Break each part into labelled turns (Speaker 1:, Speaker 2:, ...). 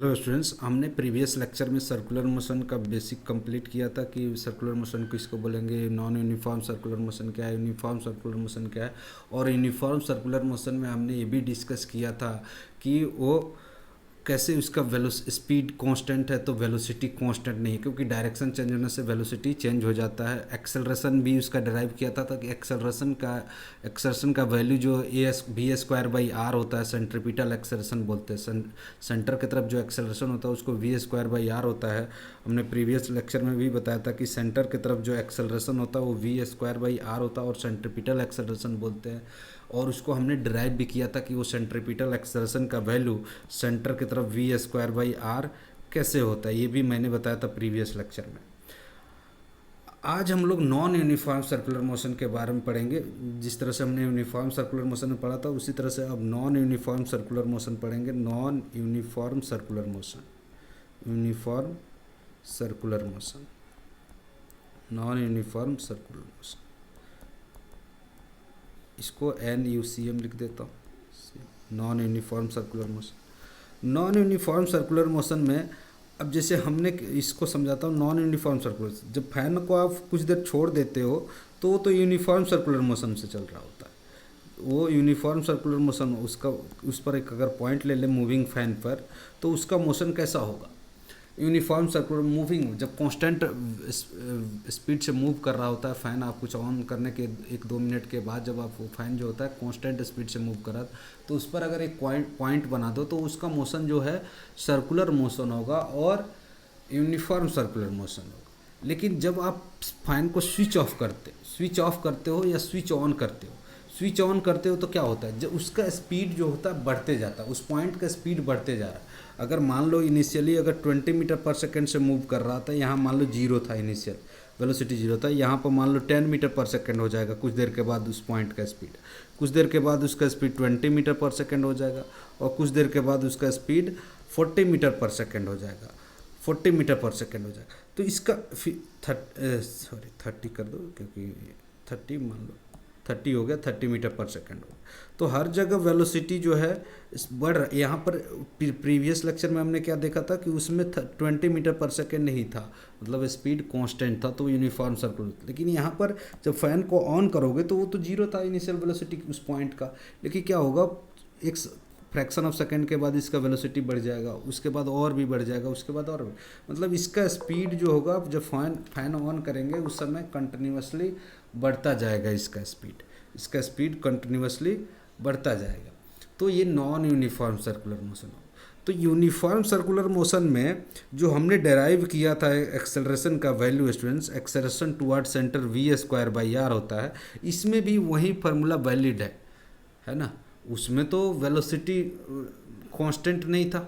Speaker 1: Hello students, हमने previous lecture में circular motion का बेसिक कंप्लीट किया था कि सर्कुलर मोशन किसको बोलेंगे, नॉन यूनिफॉर्म सर्कुलर मोशन क्या है, यूनिफॉर्म सर्कुलर मोशन क्या है। और यूनिफॉर्म सर्कुलर मोशन में हमने ये भी डिस्कस किया था कि वो कैसे उसका स्पीड कांस्टेंट है तो वेलोसिटी कांस्टेंट नहीं है, क्योंकि डायरेक्शन चेंज होने से वेलोसिटी चेंज हो जाता है। एक्सेलरेशन भी उसका डिराइव किया था कि एक्सेलरेशन का वैल्यू जो v² होता है, सेंट्रीपिटल एक्सेलरेशन बोलते हैं। सेंटर की तरफ जो एक्सेलरेशन होता है उसको v² होता है। हमने प्रीवियस लेक्चर में भी बताया था कि सेंटर की तरफ जो एक्सेलरेशन होता है वो v² होता है और सेंट्रीपिटल एक्सेलरेशन बोलते हैं। और उसको हमने डिराइव भी किया था कि वो सेंट्रीपिटल एक्सेलरेशन का वैल्यू सेंटर की तरफ v² कैसे होता है, ये भी मैंने बताया था प्रीवियस लेक्चर में। आज हम लोग नॉन यूनिफॉर्म सर्कुलर मोशन के बारे में पढ़ेंगे। जिस तरह से हमने यूनिफॉर्म सर्कुलर मोशन में पढ़ा था उसी तरह से अब नॉन यूनिफॉर्म सर्कुलर मोशन पढ़ेंगे। Non uniform circular motion, uniform circular motion, non uniform circular motion, इसको NUCM लिख देता हूँ, non uniform circular motion. Non uniform circular motion में अब जैसे हमने इसको समझाता हूँ। नॉन यूनिफॉर्म सर्कुलर, जब फैन को आप कुछ देर छोड़ देते हो तो वो तो यूनिफॉर्म सर्कुलर मोशन से चल रहा होता है। वो यूनिफॉर्म सर्कुलर मोशन, उसका उस पर एक अगर पॉइंट ले लें मूविंग फैन पर, तो उसका मोशन कैसा होगा। यूनिफॉर्म सर्कुलर मूविंग जब कांस्टेंट स्पीड से मूव कर रहा होता है फैन, आप कुछ ऑन करने के 1-2 मिनट के बाद जब आप वो फैन जो होता है कांस्टेंट स्पीड से मूव कर रहा है, तो उस पर अगर एक पॉइंट बना दो तो उसका मोशन जो है सर्कुलर मोशन होगा और यूनिफॉर्म सर्कुलर मोशन होगा। लेकिन जब आप फैन को स्विच ऑफ करते हो या स्विच ऑन करते हो, स्विच ऑन करते हो तो क्या होता है, जब उसका स्पीड जो होता है बढ़ते जाता है, उस पॉइंट का स्पीड बढ़ते जा रहा है। अगर मान लो इनिशियली अगर 20 मीटर पर सेकेंड से मूव कर रहा था, यहाँ मान लो जीरो था, इनिशियल वेलोसिटी जीरो था, यहाँ पर मान लो 10 मीटर पर सेकेंड हो जाएगा कुछ देर के बाद उस पॉइंट का स्पीड। कुछ देर के बाद उसका स्पीड 20 मीटर पर सेकेंड हो जाएगा और कुछ देर के बाद उसका स्पीड 40 मीटर पर सेकेंड हो जाएगा, 40 मीटर पर सेकेंड हो जाएगा। तो इसका 30 कर दो, क्योंकि 30 मान लो 30 हो गया, 30 मीटर पर सेकेंड हो गया। तो हर जगह वेलोसिटी जो है बढ़ रहा है। यहाँ पर प्रीवियस लेक्चर में हमने क्या देखा था कि उसमें 20 मीटर पर सेकेंड नहीं था, मतलब स्पीड कांस्टेंट था, तो यूनिफॉर्म सर्कुलर। लेकिन यहाँ पर जब फैन को ऑन करोगे तो वो तो जीरो था इनिशियल वेलोसिटी उस पॉइंट का, लेकिन क्या होगा, एक फ्रैक्शन ऑफ सेकेंड के बाद इसका वेलोसिटी बढ़ जाएगा, उसके बाद और भी बढ़ जाएगा, उसके बाद और भी, मतलब इसका स्पीड जो होगा जब फैन ऑन करेंगे उस समय कंटिन्यूसली बढ़ता जाएगा। इसका स्पीड कंटिन्यूसली बढ़ता जाएगा। तो ये नॉन यूनिफॉर्म सर्कुलर मोशन हो। तो यूनिफॉर्म सर्कुलर मोशन में जो हमने डेराइव किया था एक्सेलरेशन का value students, acceleration toward centre v² होता है। इसमें भी वही फार्मूला वैलिड है ना। उसमें तो वेलोसिटी कांस्टेंट नहीं था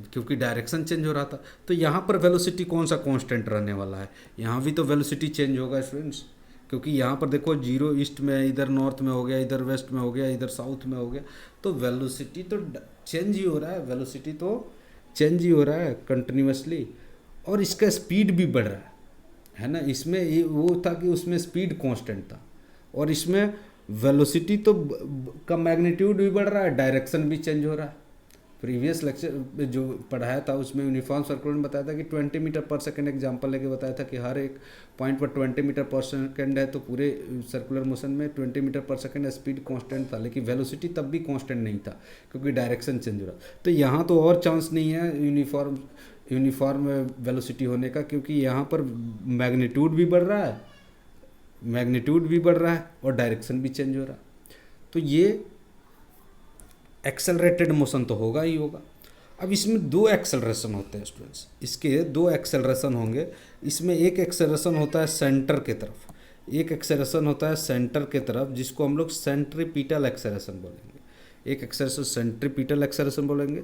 Speaker 1: क्योंकि डायरेक्शन चेंज हो रहा था। तो यहाँ पर वेलोसिटी कौन सा कांस्टेंट रहने वाला है, यहाँ भी तो वेलोसिटी चेंज होगा स्टूडेंट्स, क्योंकि यहाँ पर देखो जीरो ईस्ट में, इधर नॉर्थ में हो गया, इधर वेस्ट में हो गया, इधर साउथ में हो गया, तो वेलोसिटी तो चेंज ही हो रहा है, वेलोसिटी तो चेंज ही हो रहा है कंटिन्यूसली, और इसका स्पीड भी बढ़ रहा है ना। इसमें ये वो था कि उसमें स्पीड कांस्टेंट था और इसमें वेलोसिटी तो का मैग्नीट्यूड भी बढ़ रहा है, डायरेक्शन भी चेंज हो रहा है। प्रीवियस लेक्चर जो पढ़ाया था उसमें यूनिफॉर्म सर्कुलर में बताया था कि 20 मीटर पर सेकेंड एग्जांपल लेके बताया था कि हर एक पॉइंट पर 20 मीटर पर सेकेंड है, तो पूरे सर्कुलर मोशन में 20 metre per second speed constant था, लेकिन वेलोसिटी तब भी कांस्टेंट नहीं था क्योंकि डायरेक्शन चेंज हो रहा। तो यहाँ तो और चांस नहीं है यूनिफॉर्म वेलोसिटी होने का, क्योंकि यहाँ पर मैग्नीट्यूड भी बढ़ रहा है और डायरेक्शन भी चेंज हो रहा है। तो ये एक्सेलरेटेड मोशन तो होगा ही होगा। अब इसमें दो एक्सेलरेशन होते हैं स्टूडेंट्स, इसके दो एक्सेलरेशन होंगे। इसमें एक एक्सेलरेशन होता है सेंटर के तरफ, एक एक्सेलरेशन होता है सेंटर के तरफ जिसको हम लोग सेंट्रीपिटल एक्सेलरेशन बोलेंगे। एक एक्सेलरेशन सेंट्रीपिटल एक्सेलरेशन बोलेंगे,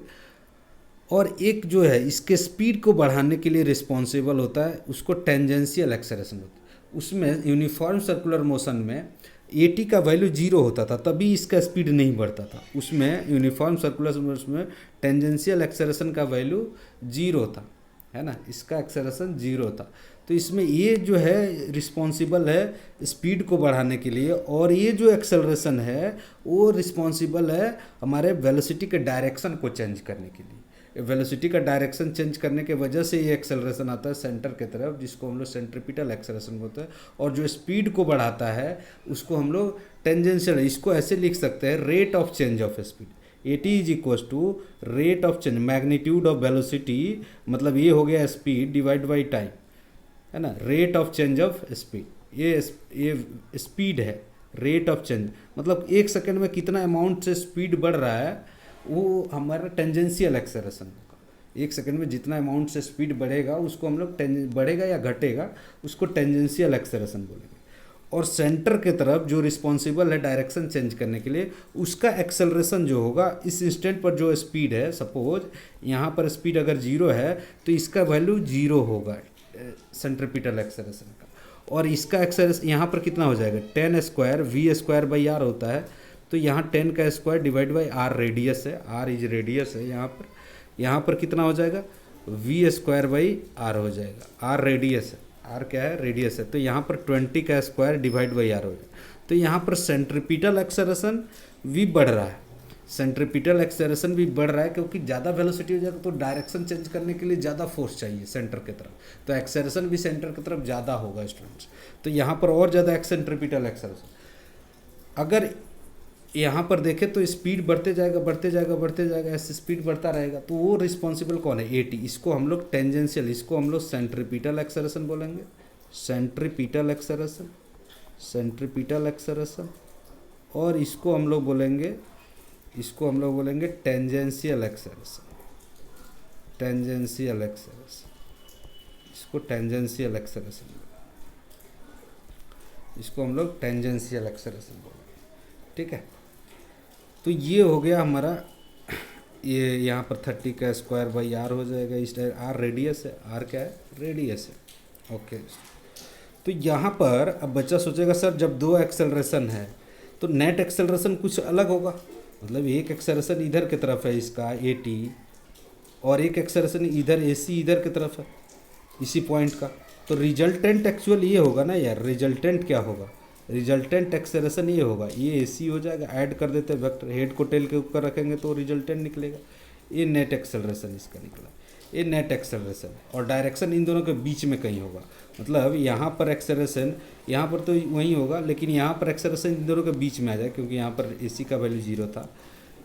Speaker 1: और एक जो है इसके स्पीड को बढ़ाने के लिए रिस्पॉन्सिबल होता है, उसको टेंजेंशियल एक्सेलरेशन होता है। उसमें यूनिफॉर्म सर्कुलर मोशन में AT का वैल्यू जीरो होता था तभी इसका स्पीड नहीं बढ़ता था। उसमें यूनिफॉर्म सर्कुलर मोशन में टेंजेंशियल एक्सेलरेशन का वैल्यू जीरो था, है ना, इसका एक्सेलरेशन जीरो था। तो इसमें ये जो है रिस्पॉन्सिबल है स्पीड को बढ़ाने के लिए, और ये जो एक्सेलरेशन है वो रिस्पॉन्सिबल है हमारे वेलोसिटी के डायरेक्शन को चेंज करने के लिए। वेलोसिटी का डायरेक्शन चेंज करने के वजह से ये एक्सेलरेशन आता है सेंटर की तरफ, जिसको हम लोग सेंट्रीपिटल एक्सेलरेशन बोलते हैं। और जो स्पीड को बढ़ाता है उसको हम लोग टेंजेंशियल, इसको ऐसे लिख सकते हैं rate of change of speed. A t is equal to rate of change, magnitude of velocity, मतलब ये हो गया स्पीड डिवाइड बाई टाइम, है ना, rate of change of speed. ये स्पीड है, रेट ऑफ चेंज मतलब एक सेकंड में कितना अमाउंट से स्पीड बढ़ रहा है, वो हमारा टेंजेंशियल एक्सेलरेशन होगा। एक सेकंड में जितना अमाउंट से स्पीड बढ़ेगा उसको हम लोग बढ़ेगा या घटेगा उसको टेंजेंशियल एक्सेलरेशन बोलेंगे। और सेंटर के तरफ जो रिस्पॉन्सिबल है डायरेक्शन चेंज करने के लिए, उसका एक्सेलरेशन जो होगा इस इंस्टेंट पर जो स्पीड है, सपोज यहाँ पर स्पीड अगर 0 है तो इसका वैल्यू 0 होगा सेंट्रीपिटल एक्सेलरेशन का। और इसका एक्सेलरेशन यहाँ पर कितना हो जाएगा, 10 square v square by r होता है, तो यहाँ 10 का square divide by r radius है, आर इज रेडियस है यहाँ पर कितना हो जाएगा, वी स्क्वायर बाई आर हो जाएगा, आर रेडियस है, आर क्या है, रेडियस है, तो यहाँ पर 20 का स्क्वायर डिवाइड बाई आर हो जाएगा। तो यहाँ पर सेंट्रीपिटल एक्सेलरेशन भी बढ़ रहा है, सेंट्रीपिटल एक्सेलरेशन भी बढ़ रहा है, क्योंकि ज़्यादा वेलोसिटी हो जाएगा तो डायरेक्शन चेंज करने के लिए ज़्यादा फोर्स चाहिए सेंटर की तरफ, तो एक्सेलरेशन भी सेंटर की तरफ ज़्यादा होगा स्टूडेंट्स। तो यहाँ पर और ज़्यादा सेंट्रीपिटल एक्सेलरेशन। अगर यहाँ पर देखें तो स्पीड बढ़ते जाएगा, ऐसे स्पीड बढ़ता रहेगा, तो वो रिस्पॉन्सिबल कौन है, एटी। इसको हम लोग टेंजेंशियल, इसको हम लोग सेंट्रीपिटल एक्सेलरेशन बोलेंगे, सेंट्रीपिटल एक्सेलरेशन। और इसको हम लोग बोलेंगे टेंजेंशियल एक्सेलरेशन, इसको टेंजेंशियल एक्सेलरेशन, इसको हम लोग टेंजेंशियल एक्सेलरेशन बोलेंगे, ठीक है। तो ये हो गया हमारा, ये यहाँ पर 30 का स्क्वायर बाई आर हो जाएगा, इस टाइप आर रेडियस है, आर क्या है, रेडियस है, ओके। तो यहाँ पर अब बच्चा सोचेगा सर जब दो एक्सेलरेशन है तो नेट एक्सेलरेशन कुछ अलग होगा, मतलब एक एक्सेलरेशन इधर की तरफ है इसका ए टी, और एक एक्सेलरेशन इधर ए सी इधर की तरफ है इसी पॉइंट का, तो रिजल्टेंट एक्चुअल ये होगा ना यार, रिजल्टेंट क्या होगा, रिजल्टेंट एक्सेलरेशन ये होगा, ये ए सी हो जाएगा, ऐड कर देते हैं वेक्टर, हेड को टेल के ऊपर रखेंगे तो रिजल्टेंट निकलेगा, ये नेट एक्सेलरेशन इसका निकला, ये नेट एक्सेलरेशन। और डायरेक्शन इन दोनों के बीच में कहीं होगा, मतलब यहाँ पर एक्सेलरेशन, यहाँ पर तो वही होगा, लेकिन यहाँ पर एक्सेलरेशन इन दोनों के बीच में आ जाए, क्योंकि यहाँ पर ए सी का वैल्यू 0 था।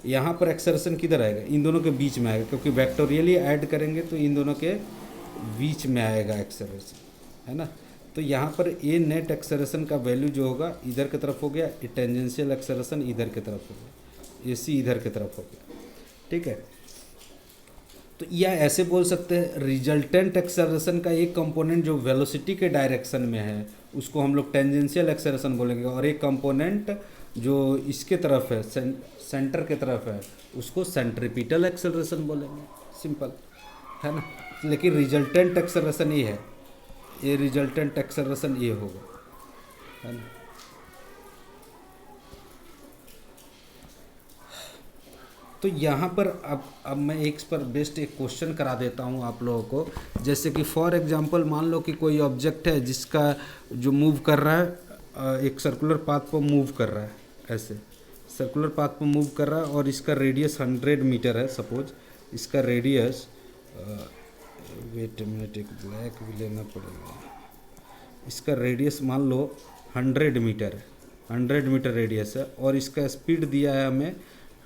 Speaker 1: यहाँ पर एक्सेलरेशन किधर आएगा, इन दोनों के बीच में आएगा, क्योंकि वेक्टोरियली ऐड करेंगे तो इन दोनों के बीच में आएगा एक्सेलरेशन, है ना। तो यहाँ पर ये नेट एक्सेलरेशन का वैल्यू जो होगा इधर की तरफ हो गया, ये टेंजेंशियल एक्सेलरेशन इधर की तरफ हो गया, ए सी इधर की तरफ हो गया, ठीक है। तो या ऐसे बोल सकते हैं रिजल्टेंट एक्सेलरेशन का एक कंपोनेंट जो वेलोसिटी के डायरेक्शन में है उसको हम लोग टेंजेंशियल एक्सेलरेशन बोलेंगे, और एक कंपोनेंट जो इसके तरफ है, सेंटर के तरफ है, उसको सेंट्रीपिटल एक्सेलरेशन बोलेंगे, सिंपल है ना। लेकिन रिजल्टेंट एक्सेलरेशन ये है, ये रिजल्टेंट एक्सेलरेशन ये होगा, है ना। तो यहाँ पर अब मैं एक पर बेस्ट एक क्वेश्चन करा देता हूँ आप लोगों को। जैसे कि फॉर एग्जांपल मान लो कि कोई ऑब्जेक्ट है जिसका जो मूव कर रहा है एक सर्कुलर पाथ पर मूव कर रहा है, ऐसे सर्कुलर पाथ पर मूव कर रहा है, और इसका रेडियस 100 मीटर है, सपोज इसका रेडियस, वेट मिनट एक ब्लैक भी लेना पड़ेगा, इसका रेडियस मान लो 100 मीटर है, 100 मीटर रेडियस है, और इसका स्पीड दिया है हमें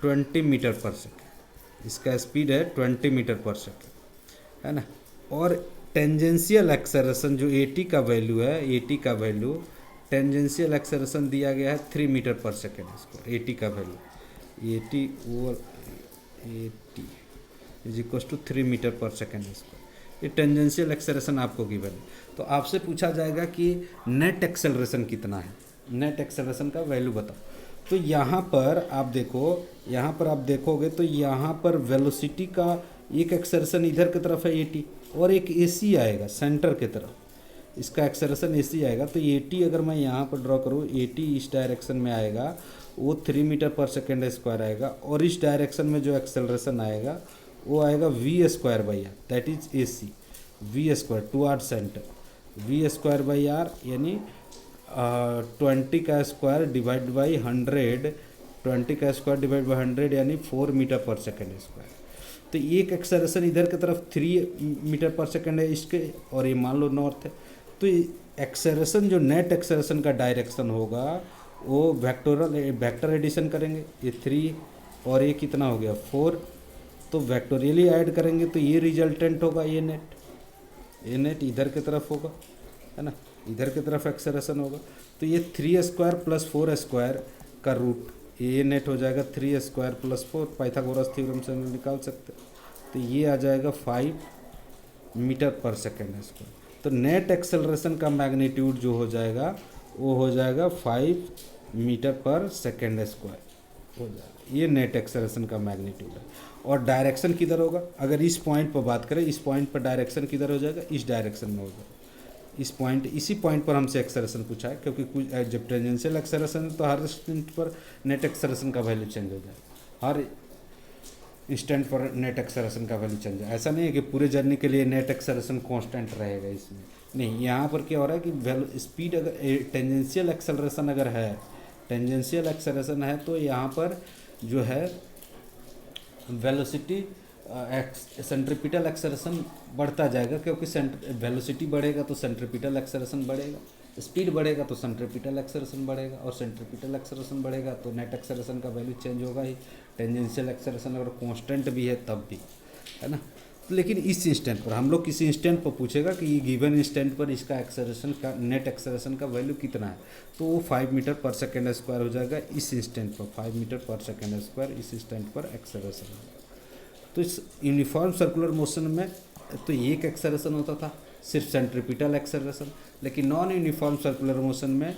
Speaker 1: 20 मीटर पर सेकेंड, इसका स्पीड है 20 मीटर पर सेकेंड, है ना। और टेंजेंशियल एक्सेलरेशन जो ए टी का वैल्यू है, ए टी का वैल्यू टेंजेंशियल एक्सेलरेशन दिया गया है 3 मीटर पर सेकेंड, इसको ए टी का value, a t over a t is equal to 3 metre per second, इसको ये टेंजेंशियल एक्सेलरेशन आपको गिवन है। तो आपसे पूछा जाएगा कि नेट एक्सेलरेशन कितना है, नेट एक्सेलरेशन का वैल्यू बताओ। तो यहाँ पर आप देखो, यहाँ पर आप देखोगे तो यहाँ पर वेलोसिटी का एक एक्सेलरेशन इधर की तरफ है ए टी, और एक ए सी आएगा सेंटर की तरफ, इसका एक्सेलरेशन ए सी आएगा। तो ए टी अगर मैं यहाँ पर ड्रॉ करूँ, ए टी इस डायरेक्शन में आएगा, वो 3 मीटर पर सेकेंड स्क्वायर आएगा, और इस डायरेक्शन में जो एक्सेलरेशन आएगा वो आएगा v square by r, that is a c, v square toward centre, v square by r यानी 20 का स्क्वायर डिवाइड बाई 100, 20 का स्क्वायर डिवाइड बाई 100 यानी 4 मीटर पर सेकेंड स्क्वायर। तो एक एक्सेलरेशन इधर की तरफ 3 मीटर पर सेकेंड है इसके, और ये मान लो नॉर्थ है। तो एक्सेलरेशन जो नेट एक्सेलरेशन का डायरेक्शन होगा वो वेक्टर एडिशन करेंगे, ये 3 और ये कितना हो गया 4, तो वेक्टोरियली ऐड करेंगे तो ये रिजल्टेंट होगा ये नेट इधर की तरफ होगा, है ना, इधर की तरफ एक्सेलरेशन होगा। तो ये 3² + 4² का रूट ये नेट हो जाएगा 3² + 4, पाइथागोरस थ्योरम से हम निकाल सकते हैं। तो ये आ जाएगा 5 मीटर पर सेकेंड स्क्वायर। तो नेट एक्सेलरेशन का मैग्नीट्यूड जो हो जाएगा वो हो जाएगा 5 मीटर पर सेकेंड स्क्वायर हो जाएगा, ये नेट एक्सेलरेशन का मैग्नीट्यूड है। और डायरेक्शन किधर होगा, अगर इस पॉइंट पर बात करें, इस पॉइंट पर डायरेक्शन किधर हो जाएगा, इस डायरेक्शन में होगा। इसी पॉइंट पर हमसे एक्सेलरेशन पूछा है, क्योंकि कुछ जब टेंजेंशियल एक्सेलरेशन है तो हर इंस्टेंट पर नेट एक्सेलरेशन का वैल्यू चेंज हो जाएगा, हर इंस्टेंट पर नेट एक्सेलरेशन का वैल्यू चेंज है। ऐसा नहीं है कि पूरे जर्नी के लिए नेट एक्सेलरेशन कांस्टेंट रहेगा इसमें, नहीं। यहाँ पर क्या हो रहा है कि वैल्यू स्पीड अगर टेंजेंशियल एक्सेलरेशन अगर है, टेंजेंशियल एक्सेलरेशन है तो यहाँ पर जो है वेलोसिटी सेंट्रीपिटल एक्सेलरेशन बढ़ता जाएगा, क्योंकि वेलोसिटी बढ़ेगा तो सेंट्रीपिटल एक्सेलरेशन बढ़ेगा, स्पीड बढ़ेगा तो सेंट्रीपिटल एक्सेलरेशन बढ़ेगा, और सेंट्रीपिटल एक्सेलरेशन बढ़ेगा तो नेट एक्सेलरेशन का वैल्यू चेंज होगा ही। टेंजेंशियल एक्सेलरेशन अगर कांस्टेंट भी है तब भी, है ना। तो लेकिन इस इंस्टेंट पर हम लोग किसी इंस्टेंट पर पूछेगा कि ये गिवन इंस्टेंट पर इसका एक्सेलरेशन का नेट एक्सेलरेशन का वैल्यू कितना है, तो वो 5 मीटर पर सेकेंड स्क्वायर हो जाएगा इस इंस्टेंट पर, 5 मीटर पर सेकेंड स्क्वायर इस इंस्टेंट पर एक्सेलरेशन होगा। तो इस यूनिफॉर्म सर्कुलर मोशन में तो एक एक्सेलरेशन होता था सिर्फ सेंट्रीपिटल एक्सेलरेशन, लेकिन नॉन यूनिफॉर्म सर्कुलर मोशन में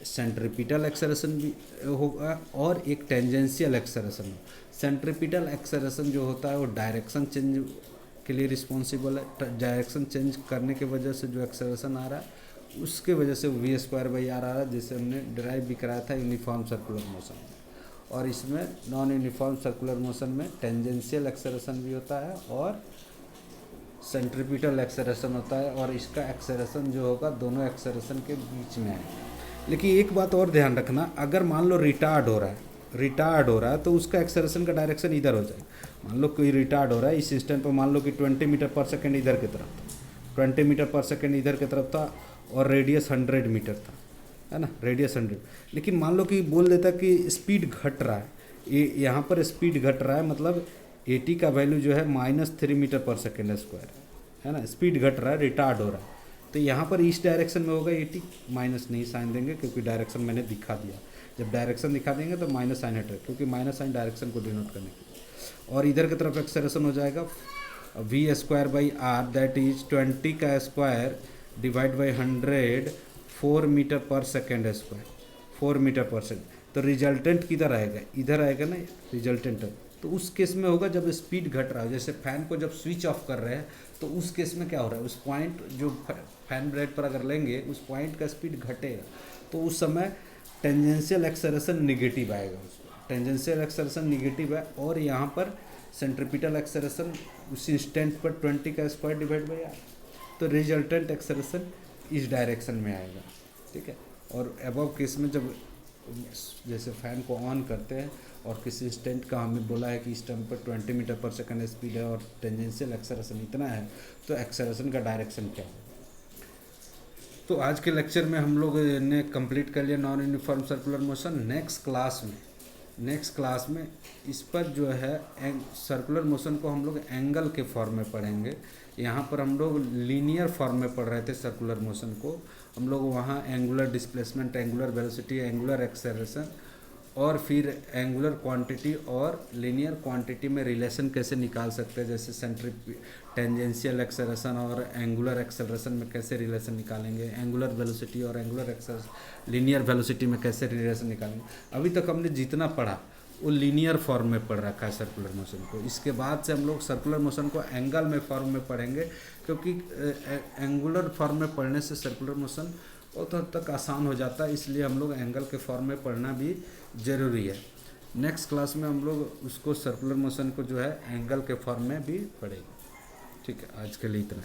Speaker 1: सेंट्रीपिटल एक्सेलरेशन भी होगा और एक टेंजेंशियल एक्सेलरेशन। सेंट्रीपिटल एक्सेलरेशन जो होता है वो डायरेक्शन चेंज के लिए रिस्पॉन्सिबल है, डायरेक्शन चेंज करने की वजह से जो एक्सेलरेशन आ रहा है उसके वजह से v² आ रहा है, जिसे हमने डिराइव भी कराया था यूनिफॉर्म सर्कुलर मोशन में। और इसमें नॉन यूनिफॉर्म सर्कुलर मोशन में टेंजेंशियल एक्सेलरेशन भी होता है और सेंट्रीपिटल एक्सेलरेशन होता है, और इसका एक्सेलरेशन जो होगा दोनों एक्सेलरेशन के बीच में है। लेकिन एक बात और ध्यान रखना, अगर मान लो रिटार्ड हो रहा है तो उसका एक्सेलरेशन का डायरेक्शन इधर हो जाएगा। मान लो कोई रिटार्ड हो रहा है इस इंस्टेंट पर, मान लो कि 20 मीटर पर सेकेंड इधर की तरफ था, 20 मीटर पर सेकेंड इधर की तरफ था और रेडियस 100 मीटर था, है ना, रेडियस 100। लेकिन मान लो कि बोल देता कि स्पीड घट रहा है, ये यहाँ पर स्पीड घट रहा है, मतलब 80 का वैल्यू जो है -3 मीटर पर सेकेंड स्क्वायर है ना, स्पीड घट रहा है, रिटार्ड हो रहा है। तो यहाँ पर इस डायरेक्शन में होगा 80, माइनस नहीं साइन देंगे क्योंकि डायरेक्शन मैंने दिखा दिया। जब डायरेक्शन दिखा देंगे तो माइनस साइन हटेगा, क्योंकि माइनस साइन डायरेक्शन को डिनोट करने के लिए। और इधर की तरफ एक्सेलरेशन हो जाएगा v²/r, दैट इज 20 का square divide by 100, 4 metre per second square, 4 metre per second. तो रिजल्टेंट किधर आएगा, इधर आएगा ना रिजल्टेंट। तो उस केस में होगा जब स्पीड घट रहा है, जैसे फैन को जब स्विच ऑफ कर रहे हैं तो उस केस में क्या हो रहा है, उस पॉइंट जो फैन ब्लेड पर अगर लेंगे उस पॉइंट का स्पीड घटेगा, तो उस समय टेंजेंशियल एक्सेलरेशन निगेटिव आएगा, टेंजेंशियल एक्सेलरेशन निगेटिव है। और यहाँ पर सेंट्रीपिटल एक्सेलरेशन उस इंस्टेंट पर 20 का स्क्वायर डिवाइड बाई r, तो रिजल्टेंट एक्सेलरेशन इस डायरेक्शन में आएगा, ठीक है। और अबव केस में जब जैसे फैन को ऑन करते हैं और किसी इंस्टेंट का हमें बोला है कि इस टाइम पर 20 मीटर पर सेकेंड स्पीड है और टेंजेंशियल एक्सेलरेशन इतना है, तो एक्सेलरेशन का डायरेक्शन क्या है। तो आज के लेक्चर में हम लोग ने कंप्लीट कर लिया non uniform circular motion. Next class में इस पर जो है सर्कुलर मोशन को हम लोग एंगल के फॉर्म में पढ़ेंगे। यहाँ पर हम लोग लीनियर फॉर्म में पढ़ रहे थे सर्कुलर मोशन को, हम लोग वहाँ angular displacement, angular velocity, angular acceleration और फिर एंगुलर क्वांटिटी और लीनियर क्वांटिटी में रिलेशन कैसे निकाल सकते हैं, जैसे टेंजेंशियल एक्सेलरेशन और एंगुलर एक्सेलरेशन में कैसे रिलेशन निकालेंगे, एंगुलर वेलोसिटी और एंगुलर एक्सेलरेशन लीनियर वेलोसिटी में कैसे रिलेशन निकालेंगे। अभी तक हमने जितना पढ़ा वो लीनियर फॉर्म में पढ़ रखा है सर्कुलर मोशन को। इसके बाद से हम लोग सर्कुलर मोशन को एंगल में फॉर्म में पढ़ेंगे, क्योंकि एंगुलर फॉर्म में पढ़ने से सर्कुलर मोशन बहुत हद तक आसान हो जाता है, इसलिए हम लोग एंगल के फॉर्म में पढ़ना भी ज़रूरी है। नेक्स्ट क्लास में हम लोग उसको सर्कुलर मोशन को जो है एंगल के फॉर्म में भी पढ़ेंगे। ठीक है, आज के लिए इतना।